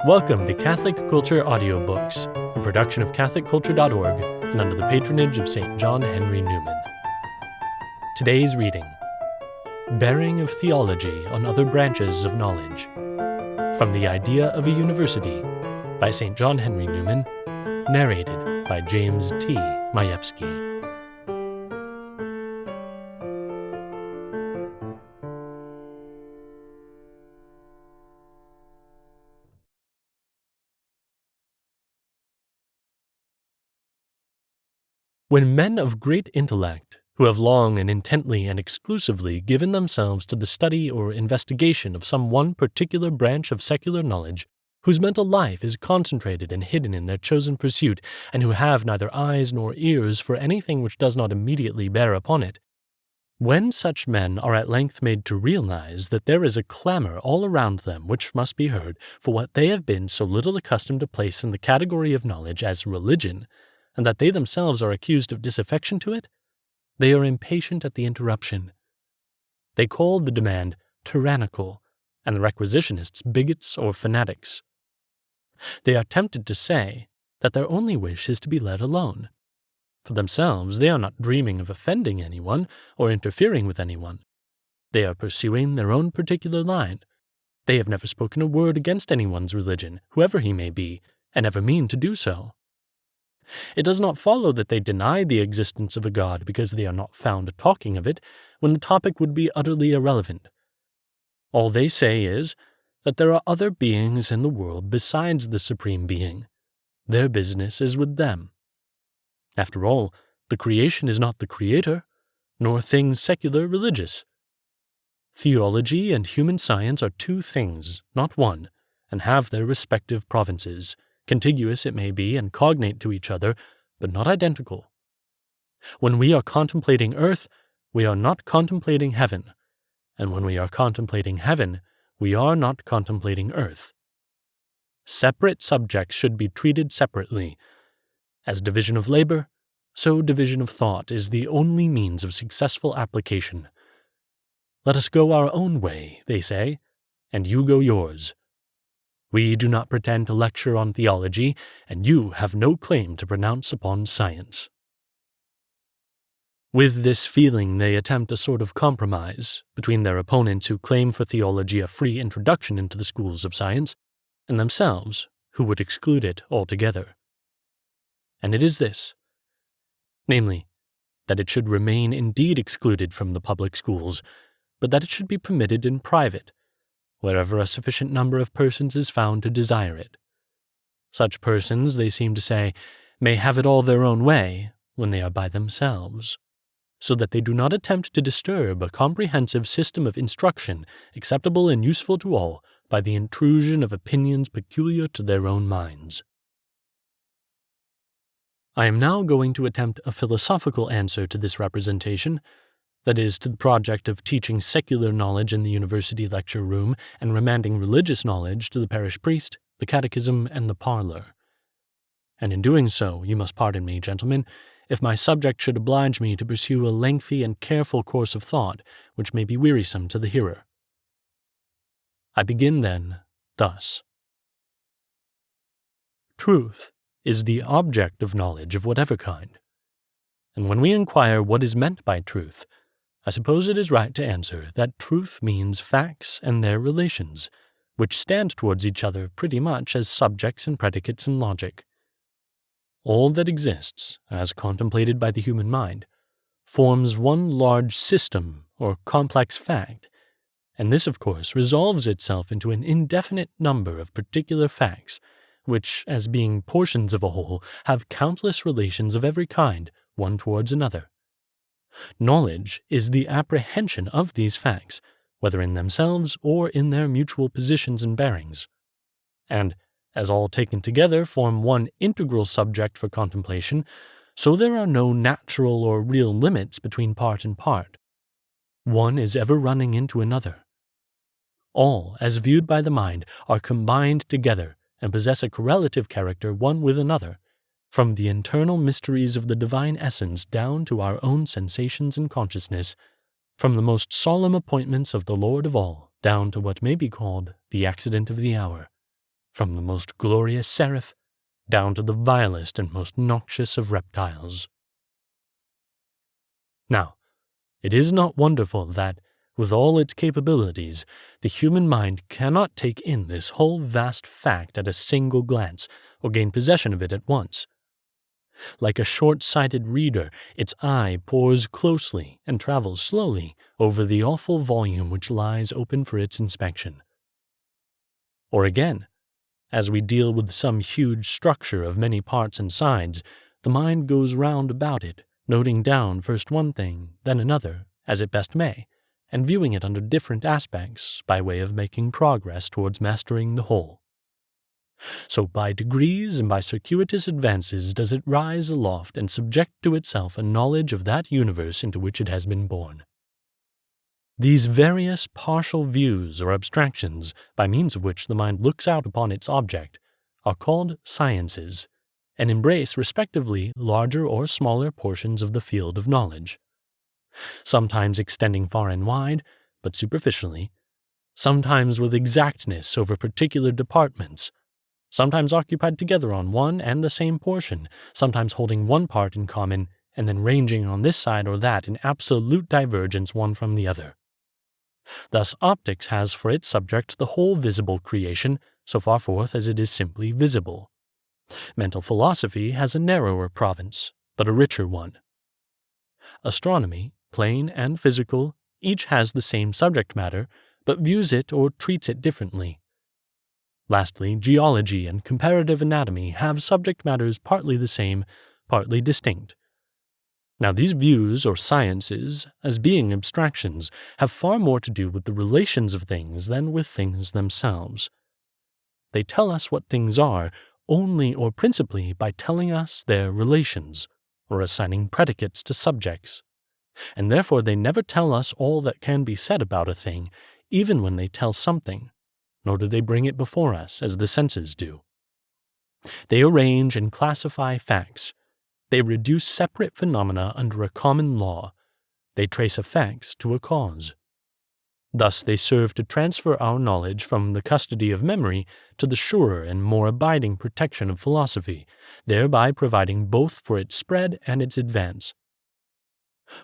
Welcome to Catholic Culture Audiobooks, a production of CatholicCulture.org and under the patronage of St. John Henry Newman. Today's reading: Bearing of Theology on Other Branches of Knowledge, from The Idea of a University, by St. John Henry Newman, narrated by James T. Majewski. When men of great intellect, who have long and intently and exclusively given themselves to the study or investigation of some one particular branch of secular knowledge, whose mental life is concentrated and hidden in their chosen pursuit, and who have neither eyes nor ears for anything which does not immediately bear upon it, when such men are at length made to realize that there is a clamor all around them which must be heard for what they have been so little accustomed to place in the category of knowledge as religion, and that they themselves are accused of disaffection to it, they are impatient at the interruption. They call the demand tyrannical, and the requisitionists bigots or fanatics. They are tempted to say that their only wish is to be let alone. For themselves, they are not dreaming of offending anyone or interfering with anyone. They are pursuing their own particular line. They have never spoken a word against anyone's religion, whoever he may be, and never mean to do so. It does not follow that they deny the existence of a God because they are not found talking of it when the topic would be utterly irrelevant. All they say is that there are other beings in the world besides the Supreme Being. Their business is with them. After all, the creation is not the Creator, nor things secular religious. Theology and human science are two things, not one, and have their respective provinces. Contiguous it may be and cognate to each other, but not identical. When we are contemplating earth, we are not contemplating heaven, and when we are contemplating heaven, we are not contemplating earth. Separate subjects should be treated separately. As division of labor, so division of thought is the only means of successful application. Let us go our own way, they say, and you go yours. We do not pretend to lecture on theology, and you have no claim to pronounce upon science. With this feeling, they attempt a sort of compromise between their opponents who claim for theology a free introduction into the schools of science, and themselves, who would exclude it altogether. And it is this, namely, that it should remain indeed excluded from the public schools, but that it should be permitted in private, wherever a sufficient number of persons is found to desire it. Such persons, they seem to say, may have it all their own way when they are by themselves, so that they do not attempt to disturb a comprehensive system of instruction acceptable and useful to all by the intrusion of opinions peculiar to their own minds. I am now going to attempt a philosophical answer to this representation, that is, to the project of teaching secular knowledge in the university lecture room and remanding religious knowledge to the parish priest, the catechism, and the parlor. And in doing so, you must pardon me, gentlemen, if my subject should oblige me to pursue a lengthy and careful course of thought which may be wearisome to the hearer. I begin, then, thus. Truth is the object of knowledge of whatever kind. And when we inquire what is meant by truth, I suppose it is right to answer that truth means facts and their relations, which stand towards each other pretty much as subjects and predicates in logic. All that exists, as contemplated by the human mind, forms one large system or complex fact, and this, of course, resolves itself into an indefinite number of particular facts, which, as being portions of a whole, have countless relations of every kind, one towards another. Knowledge is the apprehension of these facts, whether in themselves or in their mutual positions and bearings. And, as all taken together form one integral subject for contemplation, so there are no natural or real limits between part and part. One is ever running into another. All, as viewed by the mind, are combined together and possess a correlative character one with another, from the internal mysteries of the divine essence down to our own sensations and consciousness, from the most solemn appointments of the Lord of all down to what may be called the accident of the hour, from the most glorious seraph down to the vilest and most noxious of reptiles. Now, it is not wonderful that, with all its capabilities, the human mind cannot take in this whole vast fact at a single glance, or gain possession of it at once. Like a short-sighted reader, its eye pores closely and travels slowly over the awful volume which lies open for its inspection. Or again, as we deal with some huge structure of many parts and sides, the mind goes round about it, noting down first one thing, then another, as it best may, and viewing it under different aspects by way of making progress towards mastering the whole. So by degrees and by circuitous advances does it rise aloft and subject to itself a knowledge of that universe into which it has been born. These various partial views or abstractions, by means of which the mind looks out upon its object, are called sciences, and embrace respectively larger or smaller portions of the field of knowledge, sometimes extending far and wide, but superficially, sometimes with exactness over particular departments, sometimes occupied together on one and the same portion, sometimes holding one part in common, and then ranging on this side or that in absolute divergence one from the other. Thus optics has for its subject the whole visible creation, so far forth as it is simply visible. Mental philosophy has a narrower province, but a richer one. Astronomy, plane and physical, each has the same subject matter, but views it or treats it differently. Lastly, geology and comparative anatomy have subject matters partly the same, partly distinct. Now these views or sciences, as being abstractions, have far more to do with the relations of things than with things themselves. They tell us what things are only or principally by telling us their relations, or assigning predicates to subjects, and therefore they never tell us all that can be said about a thing, even when they tell something, nor do they bring it before us as the senses do. They arrange and classify facts. They reduce separate phenomena under a common law. They trace effects to a cause. Thus they serve to transfer our knowledge from the custody of memory to the surer and more abiding protection of philosophy, thereby providing both for its spread and its advance.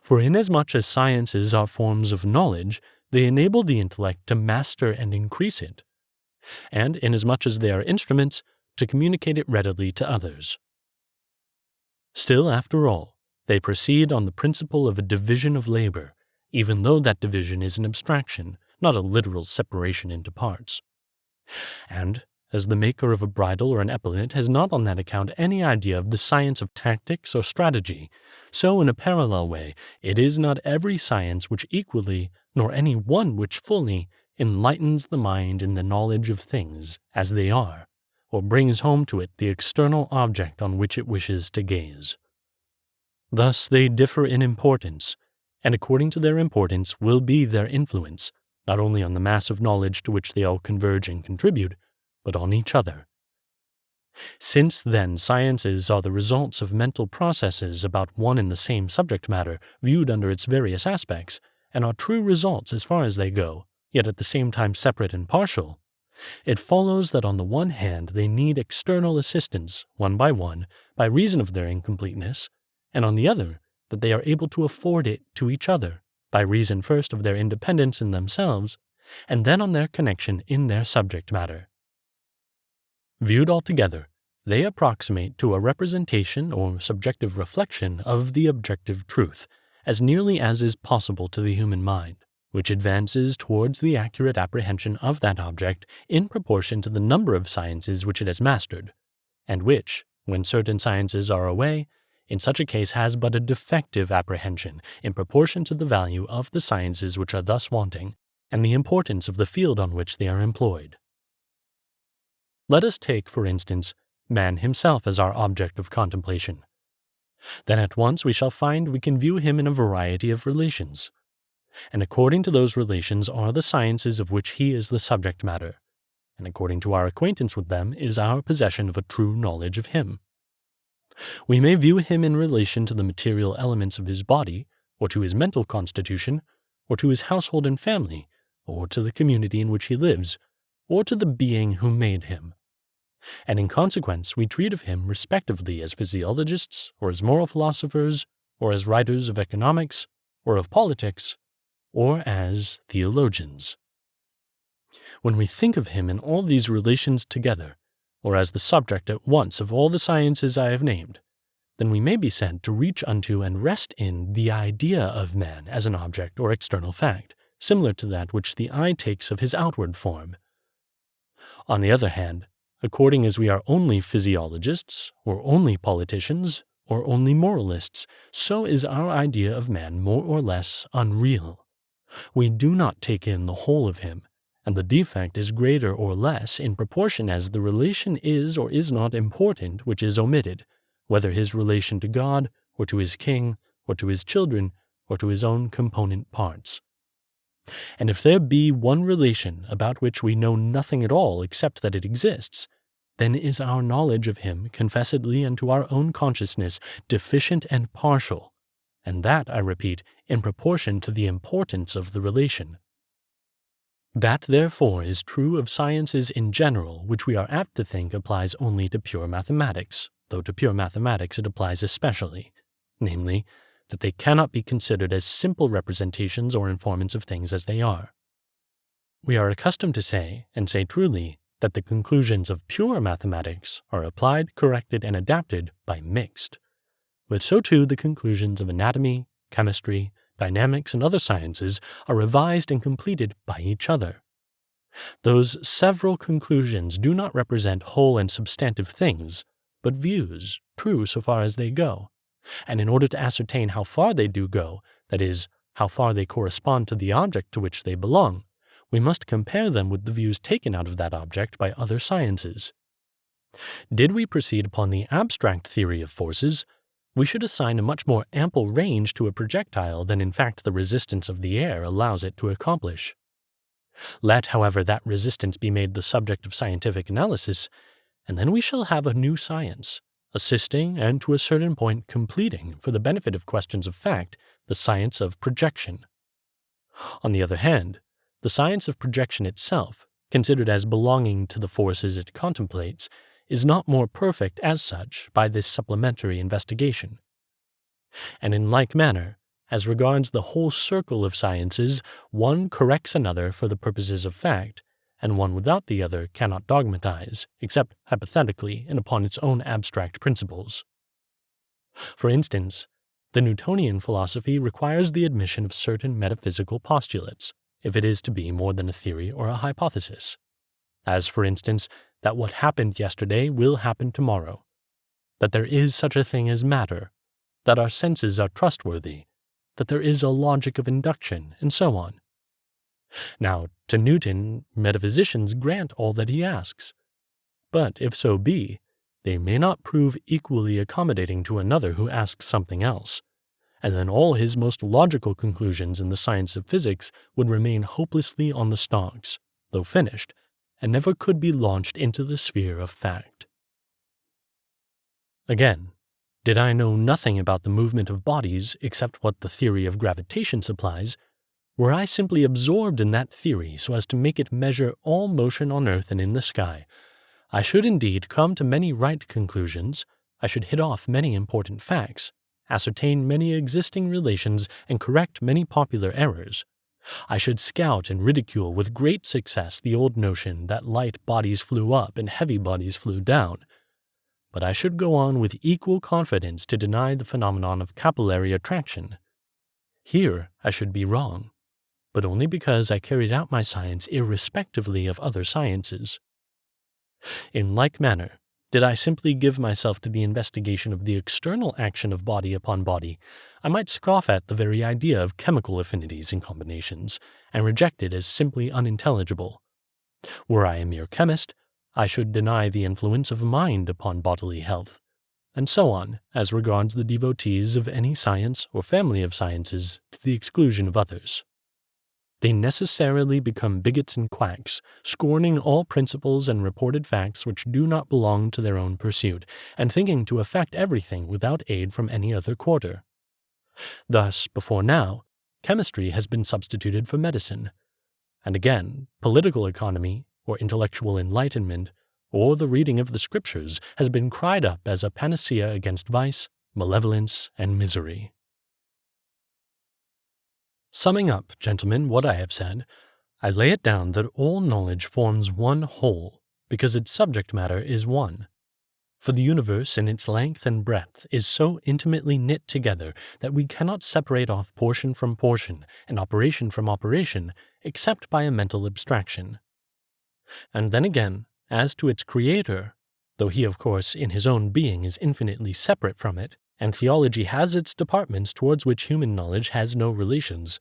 For inasmuch as sciences are forms of knowledge, they enable the intellect to master and increase it, and inasmuch as they are instruments, to communicate it readily to others. Still, after all, they proceed on the principle of a division of labor, even though that division is an abstraction, not a literal separation into parts. And, as the maker of a bridle or an epaulet has not on that account any idea of the science of tactics or strategy, so in a parallel way it is not every science which equally, nor any one which fully, enlightens the mind in the knowledge of things as they are, or brings home to it the external object on which it wishes to gaze. Thus they differ in importance, and according to their importance will be their influence, not only on the mass of knowledge to which they all converge and contribute, but on each other. Since, then, sciences are the results of mental processes about one and the same subject matter viewed under its various aspects, and are true results as far as they go, yet at the same time separate and partial, it follows that on the one hand they need external assistance, one, by reason of their incompleteness, and on the other, that they are able to afford it to each other, by reason first of their independence in themselves, and then on their connection in their subject matter. Viewed altogether, they approximate to a representation or subjective reflection of the objective truth, as nearly as is possible to the human mind, which advances towards the accurate apprehension of that object in proportion to the number of sciences which it has mastered, and which, when certain sciences are away, in such a case has but a defective apprehension in proportion to the value of the sciences which are thus wanting, and the importance of the field on which they are employed. Let us take, for instance, man himself as our object of contemplation. Then at once we shall find we can view him in a variety of relations, and according to those relations are the sciences of which he is the subject matter, and according to our acquaintance with them is our possession of a true knowledge of him. We may view him in relation to the material elements of his body, or to his mental constitution, or to his household and family, or to the community in which he lives, or to the being who made him, and in consequence we treat of him respectively as physiologists, or as moral philosophers, or as writers of economics, or of politics, or as theologians. When we think of him in all these relations together, or as the subject at once of all the sciences I have named, then we may be said to reach unto and rest in the idea of man as an object or external fact, similar to that which the eye takes of his outward form. On the other hand, according as we are only physiologists, or only politicians, or only moralists, so is our idea of man more or less unreal. We do not take in the whole of him, and the defect is greater or less in proportion as the relation is or is not important which is omitted, whether his relation to God, or to his king, or to his children, or to his own component parts. And if there be one relation about which we know nothing at all except that it exists, then is our knowledge of him, confessedly and to our own consciousness, deficient and partial, and that, I repeat, in proportion to the importance of the relation. That, therefore, is true of sciences in general, which we are apt to think applies only to pure mathematics, though to pure mathematics it applies especially, namely, that they cannot be considered as simple representations or informants of things as they are. We are accustomed to say, and say truly, that the conclusions of pure mathematics are applied, corrected, and adapted by mixed. But so too the conclusions of anatomy, chemistry, dynamics, and other sciences are revised and completed by each other. Those several conclusions do not represent whole and substantive things, but views, true so far as they go. And in order to ascertain how far they do go, that is, how far they correspond to the object to which they belong, we must compare them with the views taken out of that object by other sciences. Did we proceed upon the abstract theory of forces, we should assign a much more ample range to a projectile than in fact the resistance of the air allows it to accomplish. Let, however, that resistance be made the subject of scientific analysis, and then we shall have a new science, assisting and to a certain point completing, for the benefit of questions of fact, the science of projection. On the other hand, the science of projection itself, considered as belonging to the forces it contemplates, is not more perfect as such by this supplementary investigation. And in like manner, as regards the whole circle of sciences, one corrects another for the purposes of fact, and one without the other cannot dogmatize, except hypothetically and upon its own abstract principles. For instance, the Newtonian philosophy requires the admission of certain metaphysical postulates, if it is to be more than a theory or a hypothesis, as, for instance, that what happened yesterday will happen tomorrow, that there is such a thing as matter, that our senses are trustworthy, that there is a logic of induction, and so on. Now, to Newton, metaphysicians grant all that he asks. But if so be, they may not prove equally accommodating to another who asks something else, and then all his most logical conclusions in the science of physics would remain hopelessly on the stalks, though finished, and never could be launched into the sphere of fact. Again, did I know nothing about the movement of bodies except what the theory of gravitation supplies, were I simply absorbed in that theory so as to make it measure all motion on earth and in the sky, I should indeed come to many right conclusions, I should hit off many important facts, ascertain many existing relations, and correct many popular errors. I should scout and ridicule with great success the old notion that light bodies flew up and heavy bodies flew down. But I should go on with equal confidence to deny the phenomenon of capillary attraction. Here I should be wrong, but only because I carried out my science irrespectively of other sciences. In like manner, did I simply give myself to the investigation of the external action of body upon body, I might scoff at the very idea of chemical affinities and combinations, and reject it as simply unintelligible. Were I a mere chemist, I should deny the influence of mind upon bodily health, and so on, as regards the devotees of any science or family of sciences to the exclusion of others. They necessarily become bigots and quacks, scorning all principles and reported facts which do not belong to their own pursuit, and thinking to effect everything without aid from any other quarter. Thus, before now, chemistry has been substituted for medicine, and again, political economy, or intellectual enlightenment, or the reading of the Scriptures has been cried up as a panacea against vice, malevolence, and misery. Summing up, gentlemen, what I have said, I lay it down that all knowledge forms one whole, because its subject matter is one. For the universe in its length and breadth is so intimately knit together that we cannot separate off portion from portion and operation from operation except by a mental abstraction. And then again, as to its creator, though he of course in his own being is infinitely separate from it, and theology has its departments towards which human knowledge has no relations,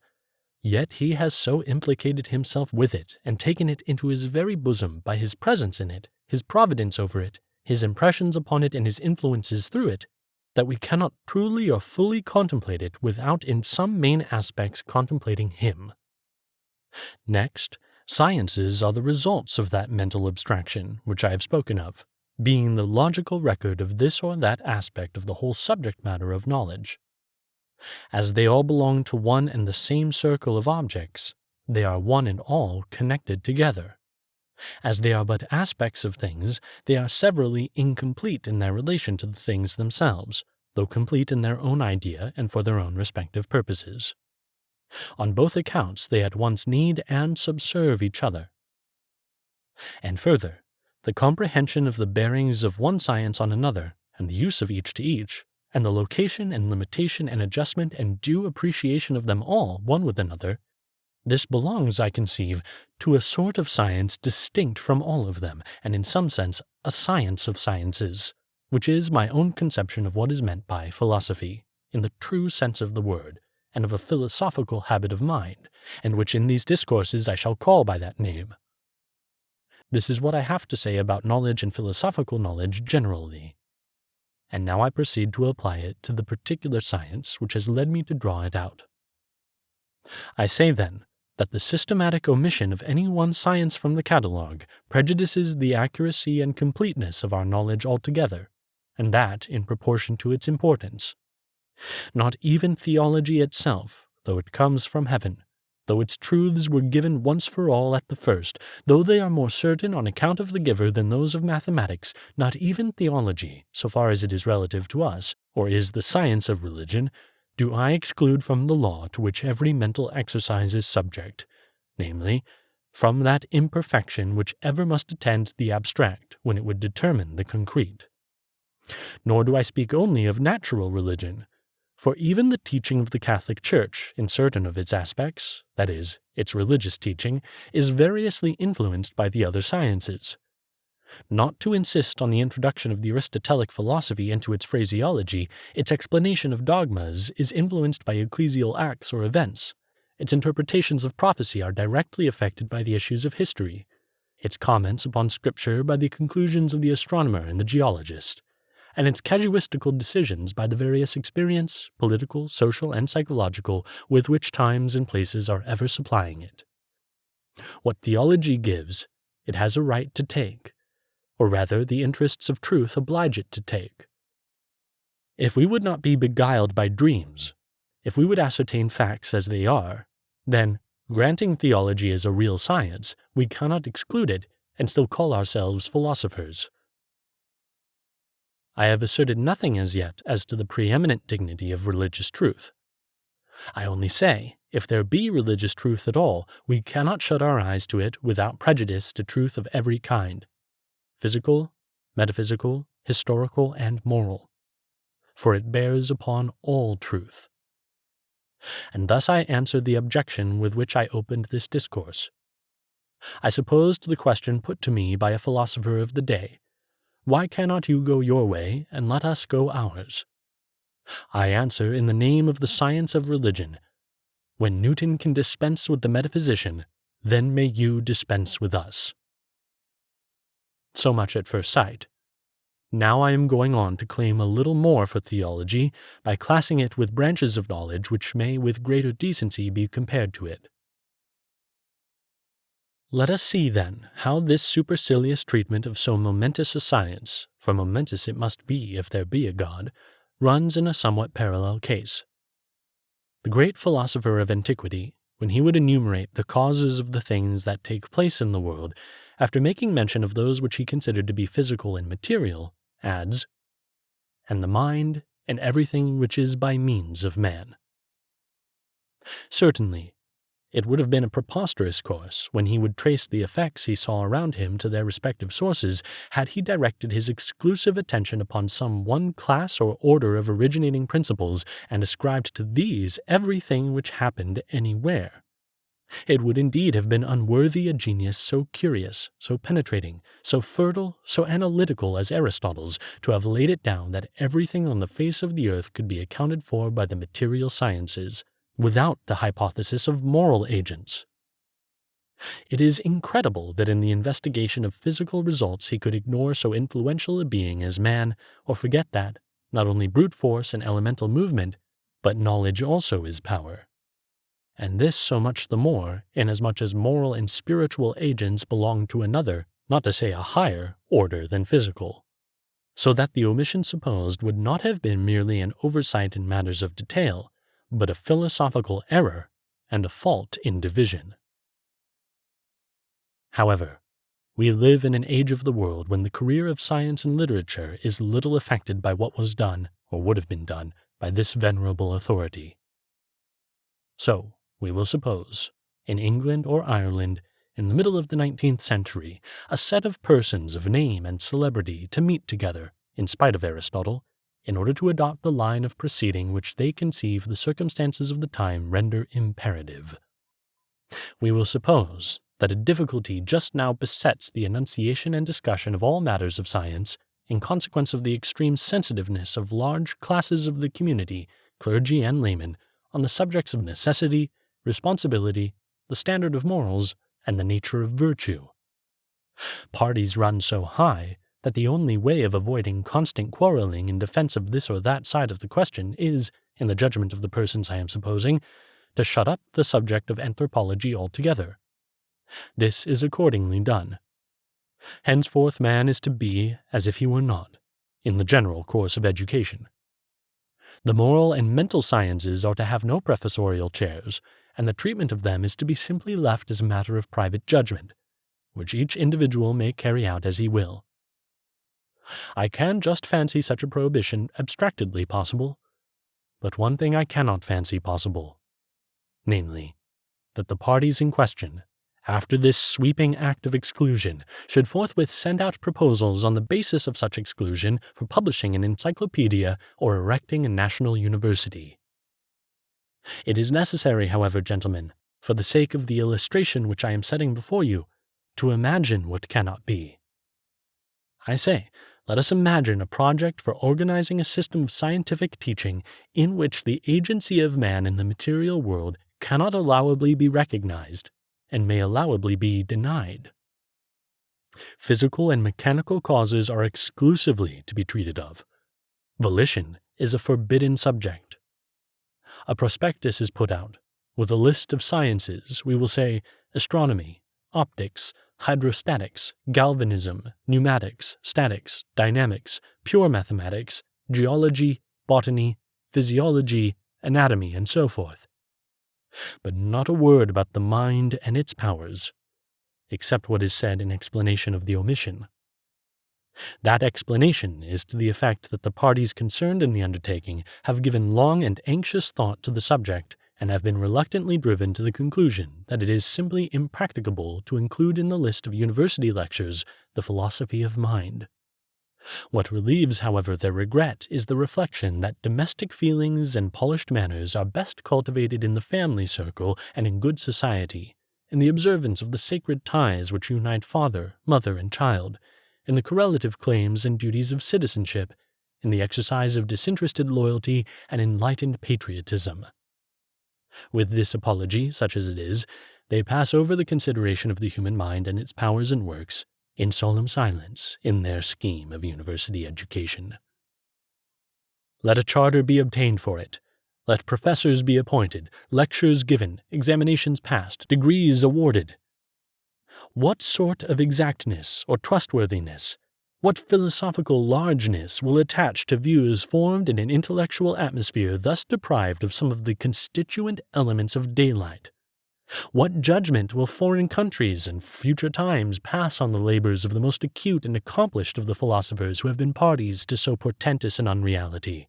yet he has so implicated himself with it and taken it into his very bosom by his presence in it, his providence over it, his impressions upon it and his influences through it, that we cannot truly or fully contemplate it without in some main aspects contemplating him. Next, sciences are the results of that mental abstraction which I have spoken of, being the logical record of this or that aspect of the whole subject matter of knowledge. As they all belong to one and the same circle of objects, they are one and all connected together. As they are but aspects of things, they are severally incomplete in their relation to the things themselves, though complete in their own idea and for their own respective purposes. On both accounts they at once need and subserve each other. And further, the comprehension of the bearings of one science on another, and the use of each to each, and the location and limitation and adjustment and due appreciation of them all one with another, this belongs, I conceive, to a sort of science distinct from all of them, and in some sense a science of sciences, which is my own conception of what is meant by philosophy, in the true sense of the word, and of a philosophical habit of mind, and which in these discourses I shall call by that name. This is what I have to say about knowledge and philosophical knowledge generally. And now I proceed to apply it to the particular science which has led me to draw it out. I say, then, that the systematic omission of any one science from the catalogue prejudices the accuracy and completeness of our knowledge altogether, and that in proportion to its importance. Not even theology itself, though it comes from heaven, though its truths were given once for all at the first, though they are more certain on account of the giver than those of mathematics, not even theology, so far as it is relative to us, or is the science of religion, do I exclude from the law to which every mental exercise is subject, namely, from that imperfection which ever must attend the abstract when it would determine the concrete. Nor do I speak only of natural religion, for even the teaching of the Catholic Church, in certain of its aspects, that is, its religious teaching, is variously influenced by the other sciences. Not to insist on the introduction of the Aristotelic philosophy into its phraseology, its explanation of dogmas is influenced by ecclesial acts or events. Its interpretations of prophecy are directly affected by the issues of history. Its comments upon Scripture by the conclusions of the astronomer and the geologist, and its casuistical decisions by the various experience, political, social, and psychological, with which times and places are ever supplying it. What theology gives, it has a right to take, or rather the interests of truth oblige it to take. If we would not be beguiled by dreams, if we would ascertain facts as they are, then, granting theology is a real science, we cannot exclude it and still call ourselves philosophers. I have asserted nothing as yet as to the preeminent dignity of religious truth. I only say, if there be religious truth at all, we cannot shut our eyes to it without prejudice to truth of every kind, physical, metaphysical, historical, and moral, for it bears upon all truth. And thus I answered the objection with which I opened this discourse. I supposed the question put to me by a philosopher of the day, "Why cannot you go your way, and let us go ours?" I answer in the name of the science of religion, "When Newton can dispense with the metaphysician, then may you dispense with us." So much at first sight. Now I am going on to claim a little more for theology by classing it with branches of knowledge which may with greater decency be compared to it. Let us see, then, how this supercilious treatment of so momentous a science, for momentous it must be if there be a God, runs in a somewhat parallel case. The great philosopher of antiquity, when he would enumerate the causes of the things that take place in the world, after making mention of those which he considered to be physical and material, adds, "and the mind and everything which is by means of man." Certainly, it would have been a preposterous course when he would trace the effects he saw around him to their respective sources had he directed his exclusive attention upon some one class or order of originating principles and ascribed to these everything which happened anywhere. It would indeed have been unworthy a genius so curious, so penetrating, so fertile, so analytical as Aristotle's to have laid it down that everything on the face of the earth could be accounted for by the material sciences, without the hypothesis of moral agents. It is incredible that in the investigation of physical results he could ignore so influential a being as man, or forget that, not only brute force and elemental movement, but knowledge also is power. And this so much the more, inasmuch as moral and spiritual agents belong to another, not to say a higher, order than physical. So that the omission supposed would not have been merely an oversight in matters of detail, but a philosophical error and a fault in division. However, we live in an age of the world when the career of science and literature is little affected by what was done, or would have been done, by this venerable authority. So, we will suppose, in England or Ireland, in the middle of the 19th century, a set of persons of name and celebrity to meet together, in spite of Aristotle, in order to adopt the line of proceeding which they conceive the circumstances of the time render imperative. We will suppose that a difficulty just now besets the enunciation and discussion of all matters of science, in consequence of the extreme sensitiveness of large classes of the community, clergy and laymen, on the subjects of necessity, responsibility, the standard of morals, and the nature of virtue. Parties run so high that the only way of avoiding constant quarreling in defense of this or that side of the question is, in the judgment of the persons I am supposing, to shut up the subject of anthropology altogether. This is accordingly done. Henceforth man is to be as if he were not, in the general course of education. The moral and mental sciences are to have no professorial chairs, and the treatment of them is to be simply left as a matter of private judgment, which each individual may carry out as he will. I can just fancy such a prohibition abstractedly possible, but one thing I cannot fancy possible, namely, that the parties in question, after this sweeping act of exclusion, should forthwith send out proposals on the basis of such exclusion for publishing an encyclopedia or erecting a national university. It is necessary, however, gentlemen, for the sake of the illustration which I am setting before you, to imagine what cannot be. I say, let us imagine a project for organizing a system of scientific teaching in which the agency of man in the material world cannot allowably be recognized, and may allowably be denied. Physical and mechanical causes are exclusively to be treated of. Volition is a forbidden subject. A prospectus is put out, with a list of sciences, we will say astronomy, optics, hydrostatics, galvanism, pneumatics, statics, dynamics, pure mathematics, geology, botany, physiology, anatomy, and so forth. But not a word about the mind and its powers, except what is said in explanation of the omission. That explanation is to the effect that the parties concerned in the undertaking have given long and anxious thought to the subject, and have been reluctantly driven to the conclusion that it is simply impracticable to include in the list of university lectures the philosophy of mind. What relieves, however, their regret is the reflection that domestic feelings and polished manners are best cultivated in the family circle and in good society, in the observance of the sacred ties which unite father, mother, and child, in the correlative claims and duties of citizenship, in the exercise of disinterested loyalty and enlightened patriotism. With this apology, such as it is, they pass over the consideration of the human mind and its powers and works, in solemn silence, in their scheme of university education. Let a charter be obtained for it. Let professors be appointed, lectures given, examinations passed, degrees awarded. What sort of exactness or trustworthiness, what philosophical largeness will attach to views formed in an intellectual atmosphere thus deprived of some of the constituent elements of daylight? What judgment will foreign countries and future times pass on the labors of the most acute and accomplished of the philosophers who have been parties to so portentous an unreality?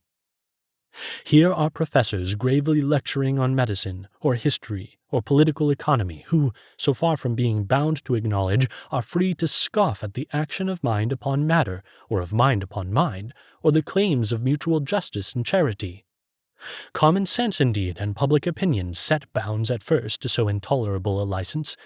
Here are professors gravely lecturing on medicine, or history, or political economy, who, so far from being bound to acknowledge, are free to scoff at the action of mind upon matter, or of mind upon mind, or the claims of mutual justice and charity. Common sense, indeed, and public opinion set bounds at first to so intolerable a license,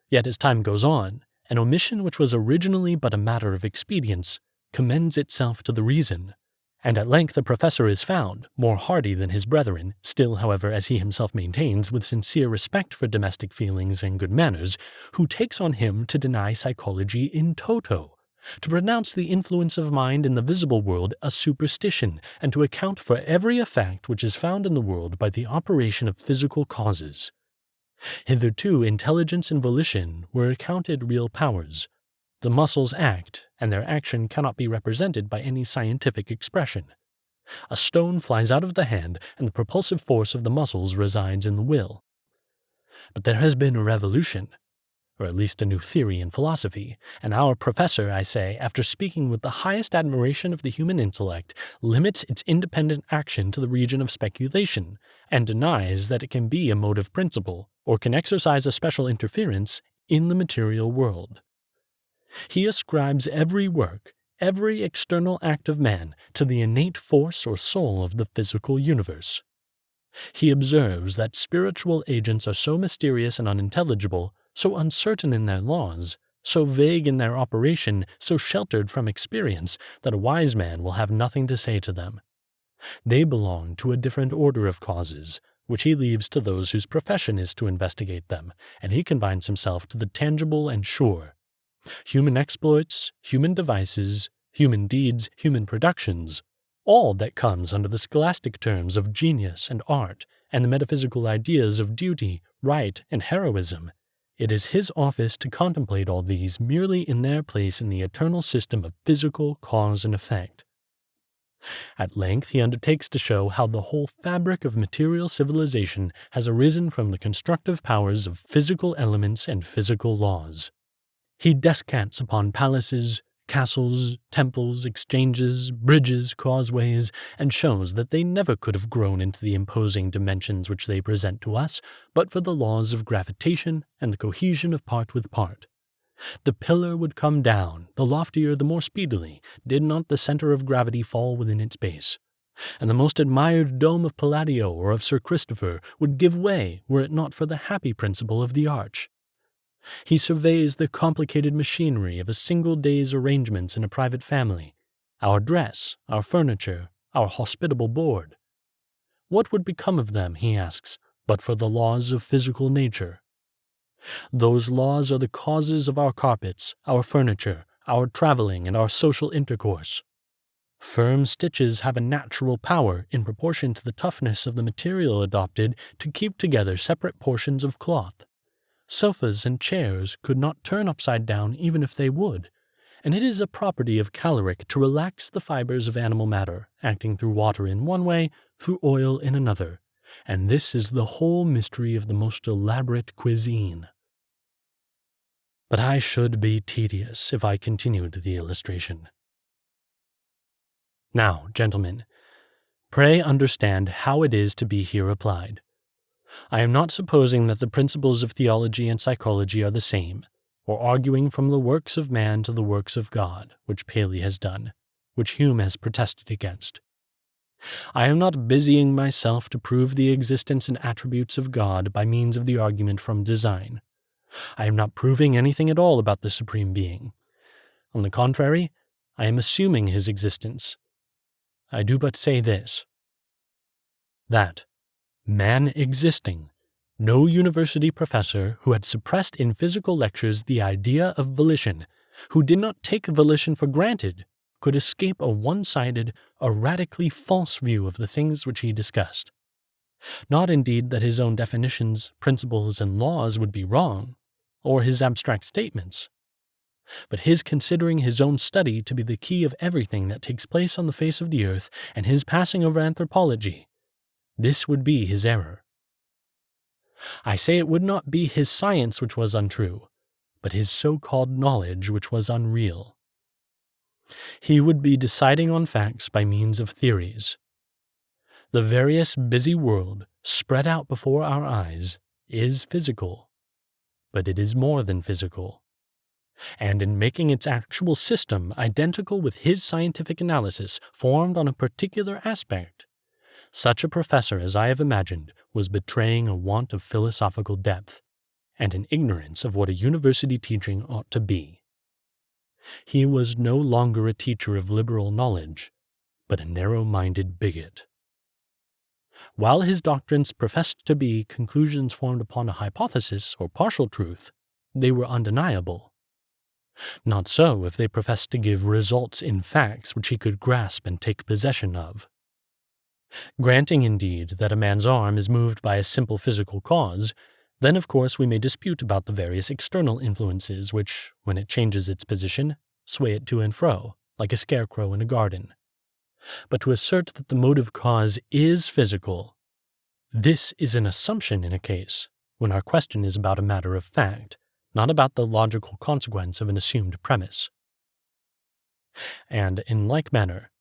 yet as time goes on, an omission which was originally but a matter of expedience commends itself to the reason, and at length a professor is found, more hardy than his brethren, still, however, as he himself maintains, with sincere respect for domestic feelings and good manners, who takes on him to deny psychology in toto, to pronounce the influence of mind in the visible world a superstition, and to account for every effect which is found in the world by the operation of physical causes. Hitherto intelligence and volition were accounted real powers. The muscles act, and their action cannot be represented by any scientific expression. A stone flies out of the hand, and the propulsive force of the muscles resides in the will. But there has been a revolution, or at least a new theory in philosophy, and our professor, I say, after speaking with the highest admiration of the human intellect, limits its independent action to the region of speculation, and denies that it can be a motive principle, or can exercise a special interference in the material world. He ascribes every work, every external act of man, to the innate force or soul of the physical universe. He observes that spiritual agents are so mysterious and unintelligible, so uncertain in their laws, so vague in their operation, so sheltered from experience, that a wise man will have nothing to say to them. They belong to a different order of causes, which he leaves to those whose profession is to investigate them, and he confines himself to the tangible and sure. Human exploits, human devices, human deeds, human productions, all that comes under the scholastic terms of genius and art, and the metaphysical ideas of duty, right, and heroism. It is his office to contemplate all these merely in their place in the eternal system of physical cause and effect. At length he undertakes to show how the whole fabric of material civilization has arisen from the constructive powers of physical elements and physical laws. He descants upon palaces, castles, temples, exchanges, bridges, causeways, and shows that they never could have grown into the imposing dimensions which they present to us, but for the laws of gravitation and the cohesion of part with part. The pillar would come down, the loftier the more speedily, did not the center of gravity fall within its base. And the most admired dome of Palladio or of Sir Christopher would give way were it not for the happy principle of the arch. He surveys the complicated machinery of a single day's arrangements in a private family, our dress, our furniture, our hospitable board. What would become of them, he asks, but for the laws of physical nature? Those laws are the causes of our carpets, our furniture, our traveling, and our social intercourse. Firm stitches have a natural power, in proportion to the toughness of the material adopted, to keep together separate portions of cloth. Sofas and chairs could not turn upside down even if they would, and it is a property of caloric to relax the fibers of animal matter, acting through water in one way, through oil in another, and this is the whole mystery of the most elaborate cuisine. But I should be tedious if I continued the illustration. Now, gentlemen, pray understand how it is to be here applied. I am not supposing that the principles of theology and psychology are the same, or arguing from the works of man to the works of God, which Paley has done, which Hume has protested against. I am not busying myself to prove the existence and attributes of God by means of the argument from design. I am not proving anything at all about the Supreme Being. On the contrary, I am assuming his existence. I do but say this, that, man existing, no university professor who had suppressed in physical lectures the idea of volition, who did not take volition for granted, could escape a one-sided, a radically false view of the things which he discussed. Not indeed that his own definitions, principles, and laws would be wrong, or his abstract statements, but his considering his own study to be the key of everything that takes place on the face of the earth, and his passing over anthropology. This would be his error. I say it would not be his science which was untrue, but his so-called knowledge which was unreal. He would be deciding on facts by means of theories. The various busy world spread out before our eyes is physical, but it is more than physical. And in making its actual system identical with his scientific analysis formed on a particular aspect, such a professor as I have imagined was betraying a want of philosophical depth and an ignorance of what a university teaching ought to be. He was no longer a teacher of liberal knowledge, but a narrow-minded bigot. While his doctrines professed to be conclusions formed upon a hypothesis or partial truth, they were undeniable. Not so if they professed to give results in facts which he could grasp and take possession of. Granting, indeed, that a man's arm is moved by a simple physical cause, then of course we may dispute about the various external influences which, when it changes its position, sway it to and fro, like a scarecrow in a garden. But to assert that the motive cause is physical, this is an assumption in a case when our question is about a matter of fact, not about the logical consequence of an assumed premise. And in like manner,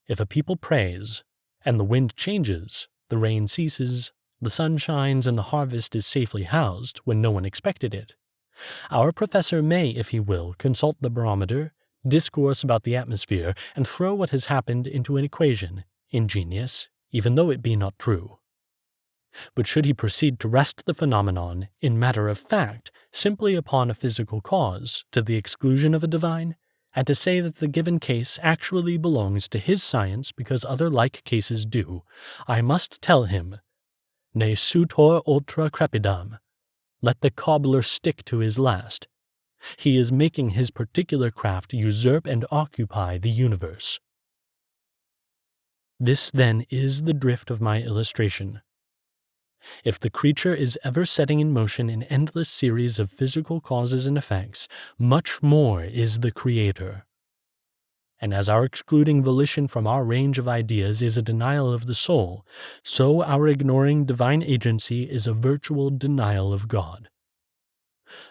if a people prays, and the wind changes, the rain ceases, the sun shines, and the harvest is safely housed when no one expected it, our professor may, if he will, consult the barometer, discourse about the atmosphere, and throw what has happened into an equation, ingenious, even though it be not true. But should he proceed to rest the phenomenon, in matter of fact, simply upon a physical cause, to the exclusion of a divine, and to say that the given case actually belongs to his science because other like cases do, I must tell him, ne sutor ultra crepidam, let the cobbler stick to his last. He is making his particular craft usurp and occupy the universe. This, then, is the drift of my illustration. If the creature is ever setting in motion an endless series of physical causes and effects, much more is the Creator. And as our excluding volition from our range of ideas is a denial of the soul, so our ignoring divine agency is a virtual denial of God.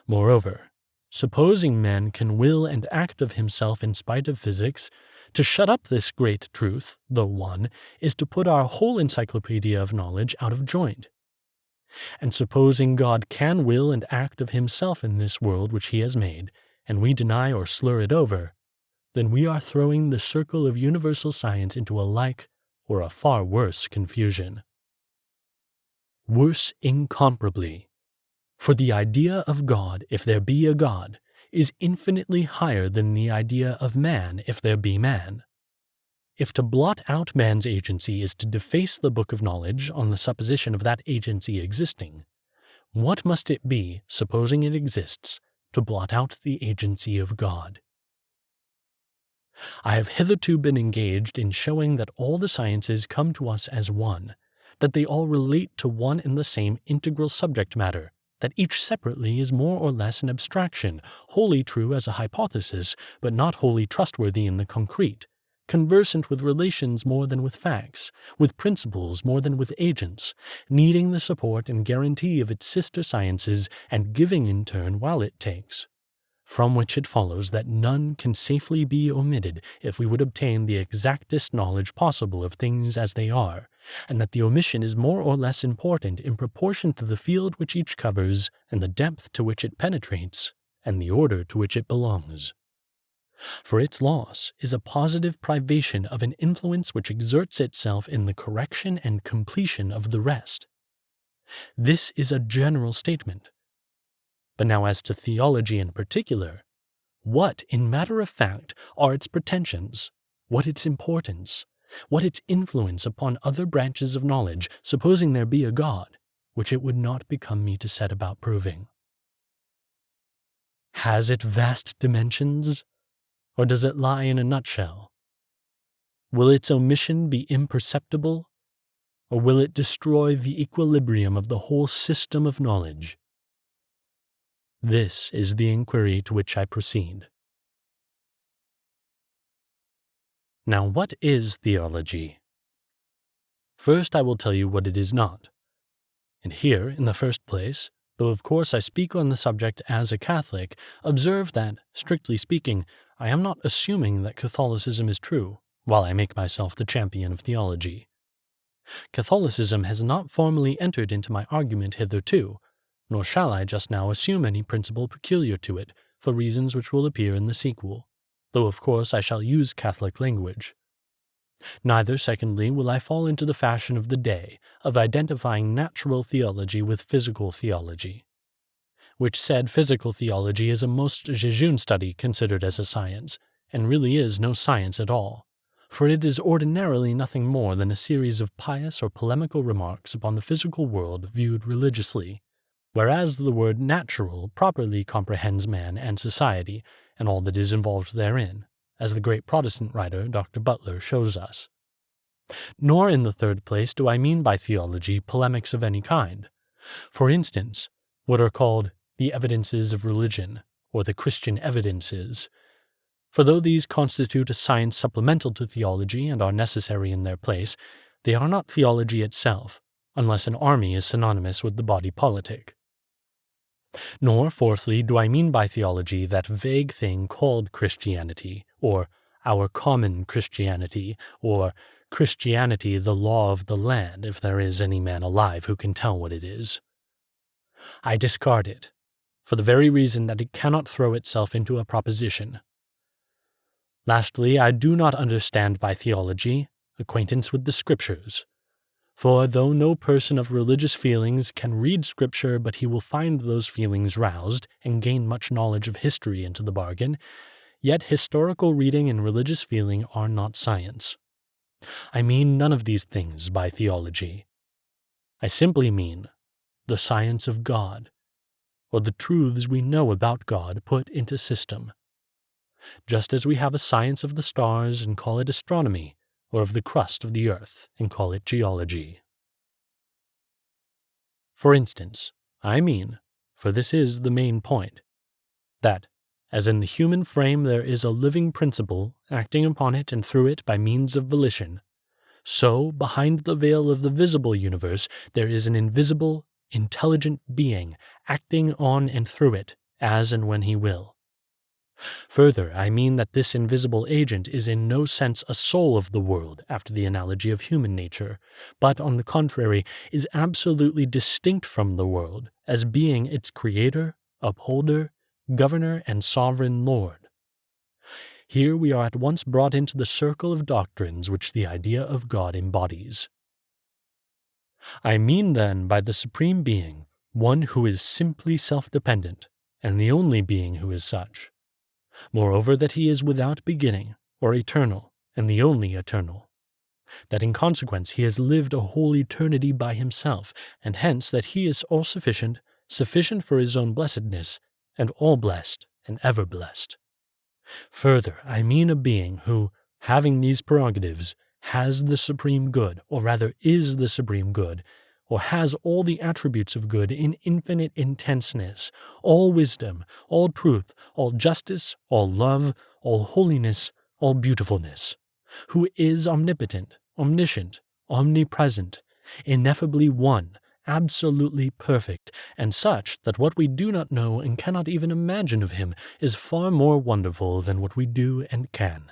Moreover, supposing man can will and act of himself in spite of physics, to shut up this great truth, though one, is to put our whole encyclopedia of knowledge out of joint. And supposing God can will and act of himself in this world which he has made, and we deny or slur it over, then we are throwing the circle of universal science into a like, or a far worse, confusion. Worse incomparably. For the idea of God, if there be a God, is infinitely higher than the idea of man, if there be man. If to blot out man's agency is to deface the book of knowledge on the supposition of that agency existing, what must it be, supposing it exists, to blot out the agency of God? I have hitherto been engaged in showing that all the sciences come to us as one, that they all relate to one and the same integral subject matter, that each separately is more or less an abstraction, wholly true as a hypothesis, but not wholly trustworthy in the concrete, conversant with relations more than with facts, with principles more than with agents, needing the support and guarantee of its sister sciences, and giving in turn while it takes. From which it follows that none can safely be omitted if we would obtain the exactest knowledge possible of things as they are, and that the omission is more or less important in proportion to the field which each covers, and the depth to which it penetrates, and the order to which it belongs. For its loss is a positive privation of an influence which exerts itself in the correction and completion of the rest. This is a general statement. But now as to theology in particular, what, in matter of fact, are its pretensions, what its importance, what its influence upon other branches of knowledge, supposing there be a God, which it would not become me to set about proving? Has it vast dimensions? Or does it lie in a nutshell? Will its omission be imperceptible, or will it destroy the equilibrium of the whole system of knowledge? This is the inquiry to which I proceed. Now, what is theology? First, I will tell you what it is not. And here, in the first place, though of course I speak on the subject as a Catholic, observe that, strictly speaking, I am not assuming that Catholicism is true, while I make myself the champion of theology. Catholicism has not formally entered into my argument hitherto, nor shall I just now assume any principle peculiar to it, for reasons which will appear in the sequel, though of course I shall use Catholic language. Neither, secondly, will I fall into the fashion of the day of identifying natural theology with physical theology, which said physical theology is a most jejune study considered as a science, and really is no science at all, for it is ordinarily nothing more than a series of pious or polemical remarks upon the physical world viewed religiously, whereas the word natural properly comprehends man and society, and all that is involved therein, as the great Protestant writer Dr. Butler shows us. Nor, in the third place, do I mean by theology polemics of any kind. For instance, what are called the evidences of religion, or the Christian evidences. For though these constitute a science supplemental to theology and are necessary in their place, they are not theology itself, unless an army is synonymous with the body politic. Nor, fourthly, do I mean by theology that vague thing called Christianity, or our common Christianity, or Christianity the law of the land, if there is any man alive who can tell what it is. I discard it, for the very reason that it cannot throw itself into a proposition. Lastly, I do not understand by theology acquaintance with the Scriptures. For though no person of religious feelings can read Scripture, but he will find those feelings roused and gain much knowledge of history into the bargain, yet historical reading and religious feeling are not science. I mean none of these things by theology. I simply mean the science of God, or the truths we know about God put into system. Just as we have a science of the stars and call it astronomy, or of the crust of the earth and call it geology. For instance, I mean, for this is the main point, that, as in the human frame there is a living principle acting upon it and through it by means of volition, so behind the veil of the visible universe there is an invisible, intelligent being acting on and through it as and when he will. Further, I mean that this invisible agent is in no sense a soul of the world after the analogy of human nature, but on the contrary is absolutely distinct from the world as being its creator, upholder, governor, and sovereign lord. Here we are at once brought into the circle of doctrines which the idea of God embodies. I mean then by the Supreme Being one who is simply self-dependent, and the only being who is such. Moreover, that he is without beginning, or eternal, and the only eternal. That in consequence he has lived a whole eternity by himself, and hence that he is all-sufficient, sufficient for his own blessedness, and all-blessed, and ever-blessed. Further, I mean a being who, having these prerogatives, has the supreme good, or rather is the supreme good, or has all the attributes of good in infinite intenseness, all wisdom, all truth, all justice, all love, all holiness, all beautifulness, who is omnipotent, omniscient, omnipresent, ineffably one, absolutely perfect, and such that what we do not know and cannot even imagine of him is far more wonderful than what we do and can.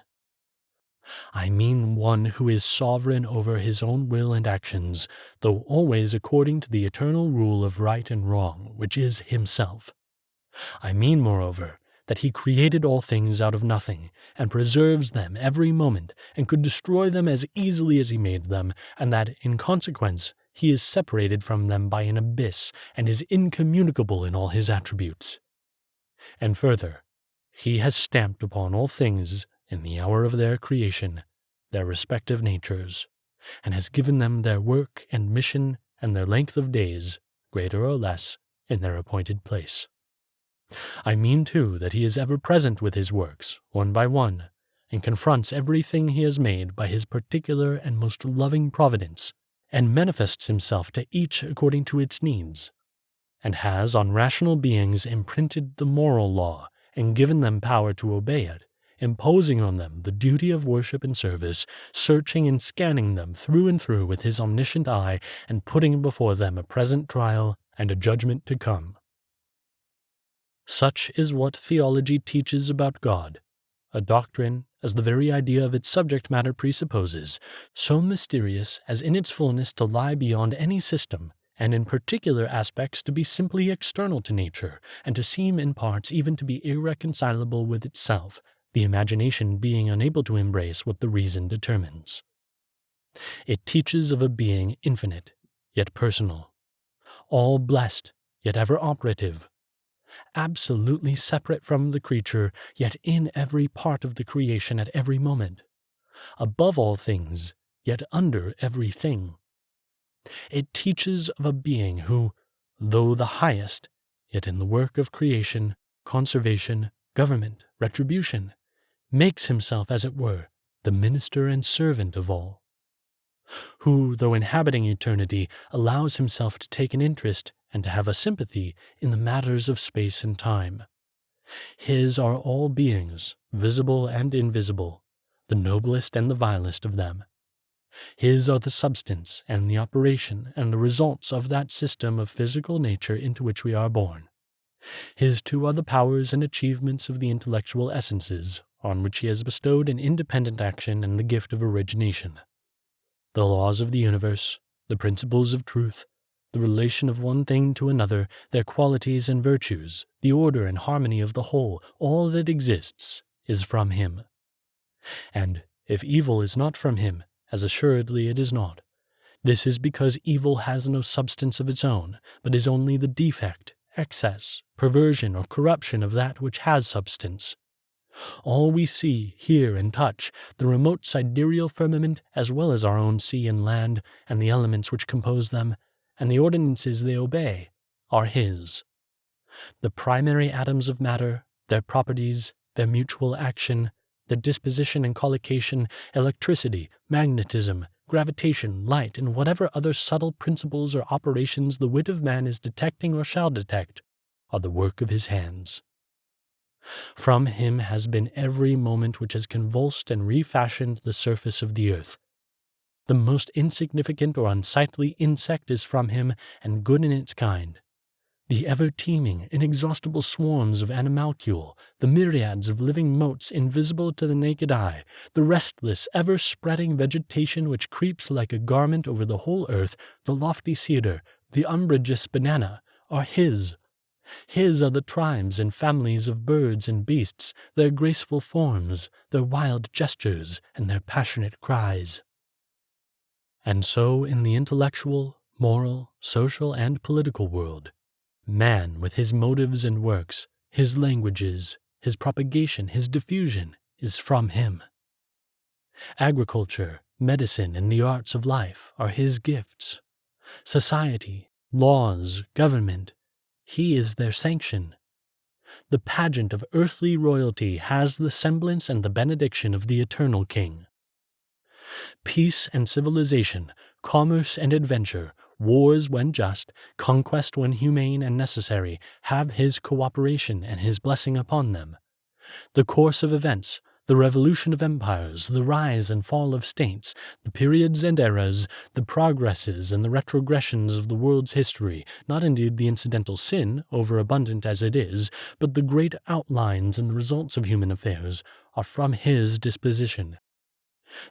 I mean one who is sovereign over his own will and actions, though always according to the eternal rule of right and wrong, which is himself. I mean, moreover, that he created all things out of nothing, and preserves them every moment, and could destroy them as easily as he made them, and that, in consequence, he is separated from them by an abyss, and is incommunicable in all his attributes. And further, he has stamped upon all things, in the hour of their creation, their respective natures, and has given them their work and mission and their length of days, greater or less, in their appointed place. I mean, too, that he is ever present with his works, one by one, and confronts everything he has made by his particular and most loving providence, and manifests himself to each according to its needs, and has on rational beings imprinted the moral law, and given them power to obey it, imposing on them the duty of worship and service, searching and scanning them through and through with his omniscient eye, and putting before them a present trial and a judgment to come. Such is what theology teaches about God, a doctrine, as the very idea of its subject matter presupposes, so mysterious as in its fullness to lie beyond any system, and in particular aspects to be simply external to nature, and to seem in parts even to be irreconcilable with itself, the imagination being unable to embrace what the reason determines. It teaches of a being infinite, yet personal, all blessed, yet ever operative, absolutely separate from the creature, yet in every part of the creation at every moment, above all things, yet under everything. It teaches of a being who, though the highest, yet in the work of creation, conservation, government, retribution, makes himself, as it were, the minister and servant of all, who, though inhabiting eternity, allows himself to take an interest and to have a sympathy in the matters of space and time. His are all beings, visible and invisible, the noblest and the vilest of them. His are the substance and the operation and the results of that system of physical nature into which we are born. His too are the powers and achievements of the intellectual essences, on which he has bestowed an independent action and the gift of origination. The laws of the universe, the principles of truth, the relation of one thing to another, their qualities and virtues, the order and harmony of the whole, all that exists, is from him. And if evil is not from him, as assuredly it is not, this is because evil has no substance of its own, but is only the defect, excess, perversion, or corruption of that which has substance. All we see, hear, and touch, the remote sidereal firmament, as well as our own sea and land, and the elements which compose them, and the ordinances they obey, are his. The primary atoms of matter, their properties, their mutual action, their disposition and collocation, electricity, magnetism, gravitation, light, and whatever other subtle principles or operations the wit of man is detecting or shall detect, are the work of his hands. From him has been every moment which has convulsed and refashioned the surface of the earth. The most insignificant or unsightly insect is from him, and good in its kind. The ever-teeming, inexhaustible swarms of animalcule, the myriads of living motes invisible to the naked eye, the restless, ever-spreading vegetation which creeps like a garment over the whole earth, the lofty cedar, the umbrageous banana, are his. His are the tribes and families of birds and beasts, their graceful forms, their wild gestures, and their passionate cries. And so in the intellectual, moral, social, and political world, man, with his motives and works, his languages, his propagation, his diffusion, is from him. Agriculture, medicine, and the arts of life are his gifts. Society, laws, government, he is their sanction. The pageant of earthly royalty has the semblance and the benediction of the eternal King. Peace and civilization, commerce and adventure, wars when just, conquest when humane and necessary, have his cooperation and his blessing upon them. The course of events, the revolution of empires, the rise and fall of states, the periods and eras, the progresses and the retrogressions of the world's history, not indeed the incidental sin, overabundant as it is, but the great outlines and the results of human affairs, are from his disposition.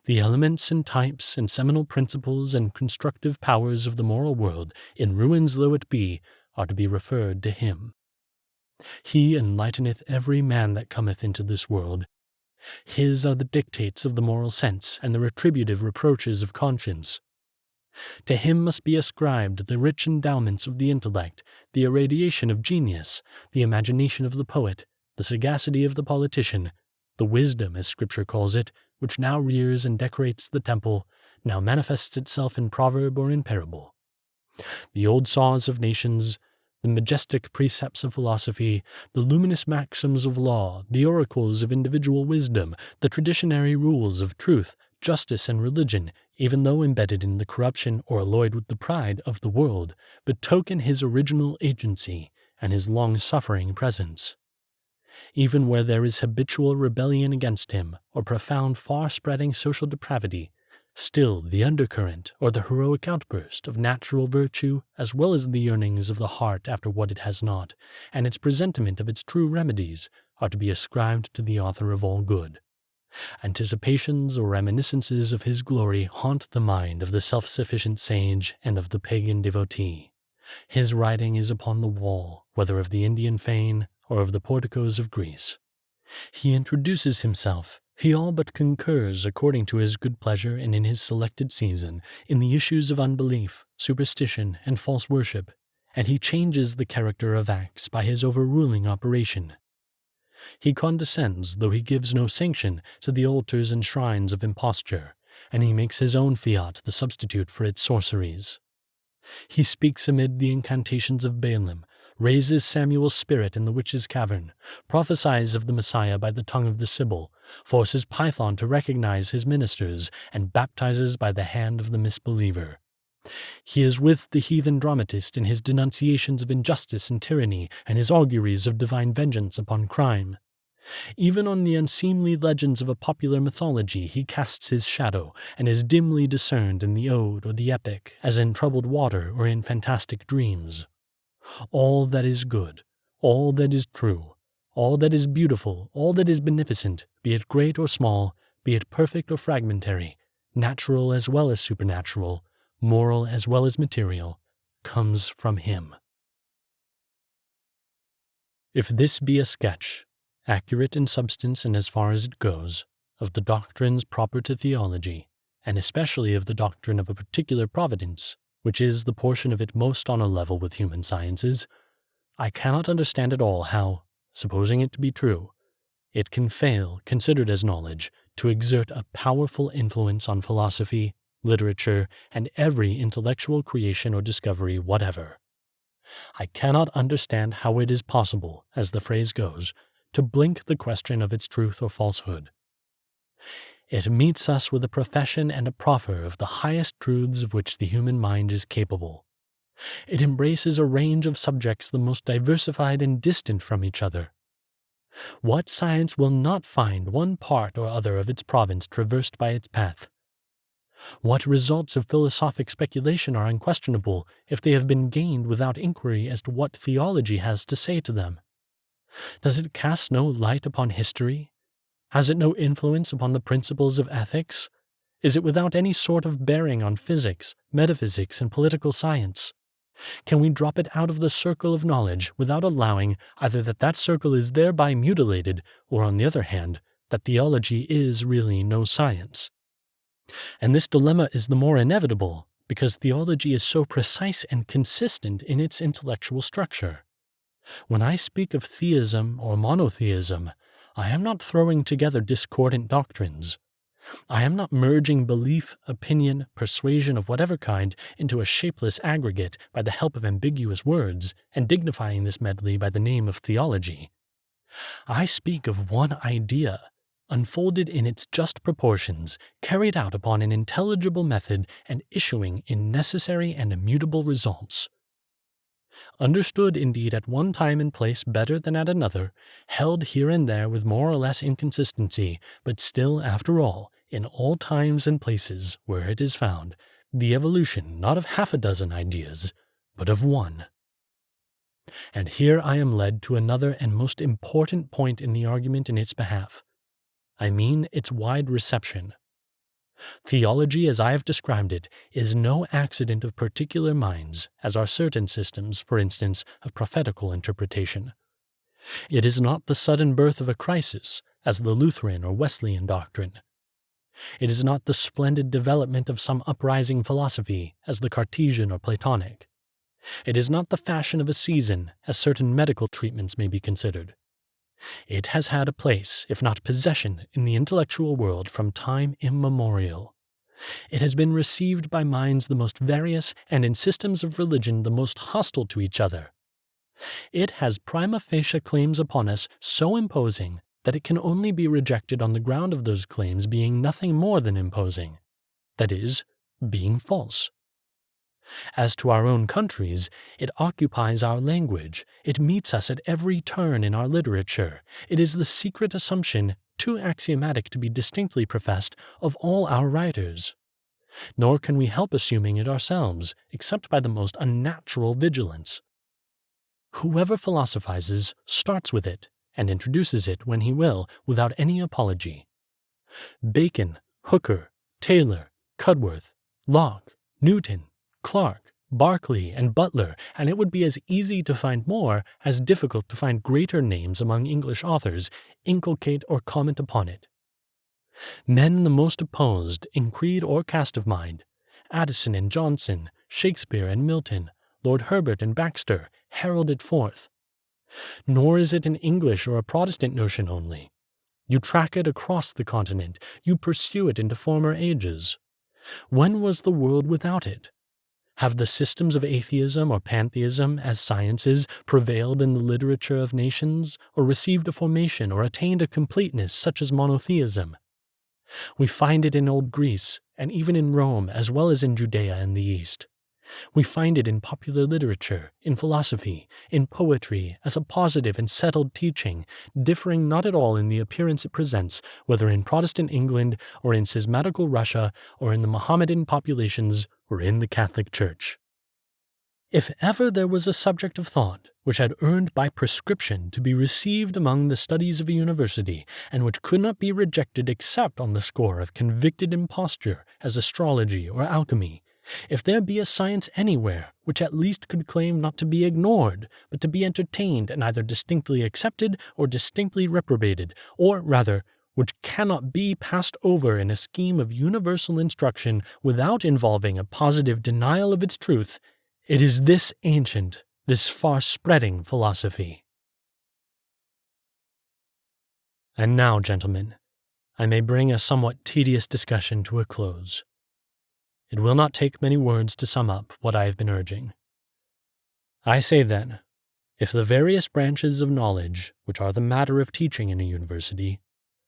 The elements and types and seminal principles and constructive powers of the moral world, in ruins though it be, are to be referred to him. He enlighteneth every man that cometh into this world. His are the dictates of the moral sense and the retributive reproaches of conscience. To him must be ascribed the rich endowments of the intellect, the irradiation of genius, the imagination of the poet, the sagacity of the politician, the wisdom, as Scripture calls it, which now rears and decorates the temple, now manifests itself in proverb or in parable. The old saws of nations, the majestic precepts of philosophy, the luminous maxims of law, the oracles of individual wisdom, the traditionary rules of truth, justice, and religion, even though embedded in the corruption or alloyed with the pride of the world, betoken his original agency and his long-suffering presence. Even where there is habitual rebellion against him or profound far-spreading social depravity, still the undercurrent or the heroic outburst of natural virtue, as well as the yearnings of the heart after what it has not, and its presentiment of its true remedies, are to be ascribed to the author of all good. Anticipations or reminiscences of his glory haunt the mind of the self-sufficient sage and of the pagan devotee. His writing is upon the wall, whether of the Indian fane or of the porticos of Greece. He introduces himself, he all but concurs according to his good pleasure and in his selected season, in the issues of unbelief, superstition, and false worship, and he changes the character of acts by his overruling operation. He condescends, though he gives no sanction, to the altars and shrines of imposture, and he makes his own fiat the substitute for its sorceries. He speaks amid the incantations of Balaam, raises Samuel's spirit in the witch's cavern, prophesies of the Messiah by the tongue of the Sibyl, forces Python to recognize his ministers, and baptizes by the hand of the misbeliever. He is with the heathen dramatist in his denunciations of injustice and tyranny and his auguries of divine vengeance upon crime. Even on the unseemly legends of a popular mythology he casts his shadow, and is dimly discerned in the ode or the epic, as in troubled water or in fantastic dreams. All that is good, all that is true, all that is beautiful, all that is beneficent, be it great or small, be it perfect or fragmentary, natural as well as supernatural, moral as well as material, comes from him. If this be a sketch, accurate in substance and as far as it goes, of the doctrines proper to theology, and especially of the doctrine of a particular providence, which is the portion of it most on a level with human sciences, I cannot understand at all how, supposing it to be true, it can fail, considered as knowledge, to exert a powerful influence on philosophy, literature, and every intellectual creation or discovery whatever. I cannot understand how it is possible, as the phrase goes, to blink the question of its truth or falsehood. It meets us with a profession and a proffer of the highest truths of which the human mind is capable. It embraces a range of subjects the most diversified and distant from each other. What science will not find one part or other of its province traversed by its path? What results of philosophic speculation are unquestionable if they have been gained without inquiry as to what theology has to say to them? Does it cast no light upon history? Has it no influence upon the principles of ethics? Is it without any sort of bearing on physics, metaphysics, and political science? Can we drop it out of the circle of knowledge without allowing either that that circle is thereby mutilated, or, on the other hand, that theology is really no science? And this dilemma is the more inevitable because theology is so precise and consistent in its intellectual structure. When I speak of theism or monotheism, I am not throwing together discordant doctrines. I am not merging belief, opinion, persuasion of whatever kind into a shapeless aggregate by the help of ambiguous words, and dignifying this medley by the name of theology. I speak of one idea, unfolded in its just proportions, carried out upon an intelligible method, and issuing in necessary and immutable results. Understood indeed at one time and place better than at another, held here and there with more or less inconsistency, but still, after all, in all times and places where it is found, the evolution not of half a dozen ideas, but of one. And here I am led to another and most important point in the argument in its behalf. I mean its wide reception. Theology, as I have described it, is no accident of particular minds, as are certain systems, for instance, of prophetical interpretation. It is not the sudden birth of a crisis, as the Lutheran or Wesleyan doctrine. It is not the splendid development of some uprising philosophy, as the Cartesian or Platonic. It is not the fashion of a season, as certain medical treatments may be considered. It has had a place, if not possession, in the intellectual world from time immemorial. It has been received by minds the most various and in systems of religion the most hostile to each other. It has prima facie claims upon us so imposing that it can only be rejected on the ground of those claims being nothing more than imposing, that is, being false. As to our own countries, it occupies our language, it meets us at every turn in our literature, it is the secret assumption, too axiomatic to be distinctly professed, of all our writers. Nor can we help assuming it ourselves, except by the most unnatural vigilance. Whoever philosophizes starts with it, and introduces it when he will, without any apology. Bacon, Hooker, Taylor, Cudworth, Locke, Newton, Clarke, Berkeley, and Butler, and it would be as easy to find more as difficult to find greater names among English authors, inculcate or comment upon it. Men the most opposed, in creed or cast of mind, Addison and Johnson, Shakespeare and Milton, Lord Herbert and Baxter, herald it forth. Nor is it an English or a Protestant notion only. You track it across the continent, you pursue it into former ages. When was the world without it? Have the systems of atheism or pantheism as sciences prevailed in the literature of nations, or received a formation or attained a completeness such as monotheism? We find it in old Greece, and even in Rome as well as in Judea and the East. We find it in popular literature, in philosophy, in poetry, as a positive and settled teaching, differing not at all in the appearance it presents, whether in Protestant England, or in schismatical Russia, or in the Mohammedan populations, or in the Catholic Church. If ever there was a subject of thought which had earned by prescription to be received among the studies of a university, and which could not be rejected except on the score of convicted imposture, as astrology or alchemy, if there be a science anywhere which at least could claim not to be ignored, but to be entertained and either distinctly accepted or distinctly reprobated, or rather, which cannot be passed over in a scheme of universal instruction without involving a positive denial of its truth, it is this ancient, this far-spreading philosophy. And now, gentlemen, I may bring a somewhat tedious discussion to a close. It will not take many words to sum up what I have been urging. I say then, if the various branches of knowledge, which are the matter of teaching in a university,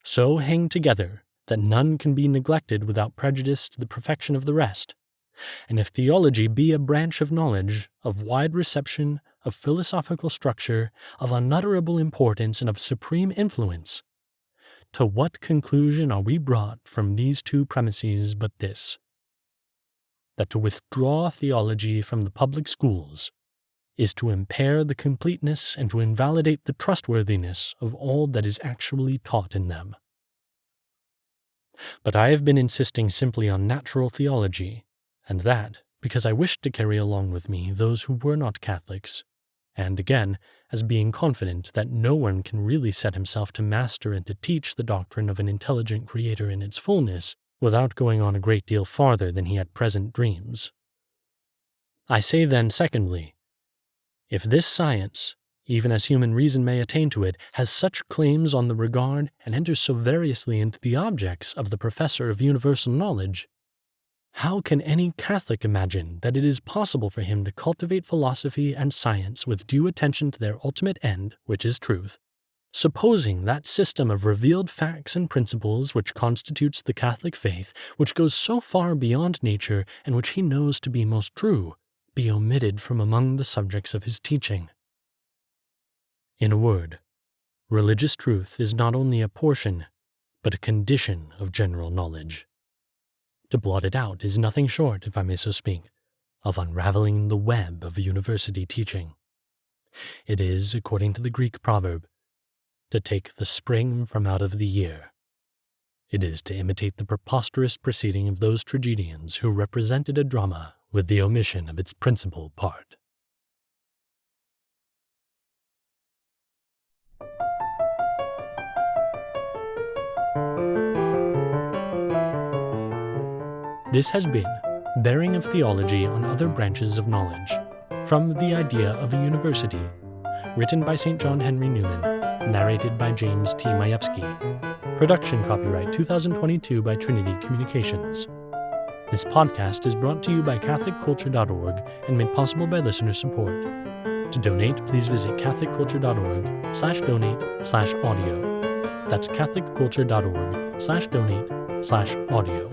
so hang together that none can be neglected without prejudice to the perfection of the rest, and if theology be a branch of knowledge, of wide reception, of philosophical structure, of unutterable importance, and of supreme influence, to what conclusion are we brought from these two premises but this: that to withdraw theology from the public schools is to impair the completeness and to invalidate the trustworthiness of all that is actually taught in them. But I have been insisting simply on natural theology, and that because I wished to carry along with me those who were not Catholics, and again, as being confident that no one can really set himself to master and to teach the doctrine of an intelligent Creator in its fullness, without going on a great deal farther than he at present dreams. I say then, secondly, if this science, even as human reason may attain to it, has such claims on the regard and enters so variously into the objects of the professor of universal knowledge, how can any Catholic imagine that it is possible for him to cultivate philosophy and science with due attention to their ultimate end, which is truth, supposing that system of revealed facts and principles which constitutes the Catholic faith, which goes so far beyond nature and which he knows to be most true, be omitted from among the subjects of his teaching? In a word, religious truth is not only a portion, but a condition of general knowledge. To blot it out is nothing short, if I may so speak, of unravelling the web of university teaching. It is, according to the Greek proverb, to take the spring from out of the year. It is to imitate the preposterous proceeding of those tragedians who represented a drama with the omission of its principal part. This has been Bearing of Theology on Other Branches of Knowledge, from The Idea of a University, written by St. John Henry Newman, narrated by James T. Majewski. Production copyright 2022 by Trinity Communications. This podcast is brought to you by CatholicCulture.org and made possible by listener support. To donate, please visit CatholicCulture.org/donate/audio. That's CatholicCulture.org/donate/audio.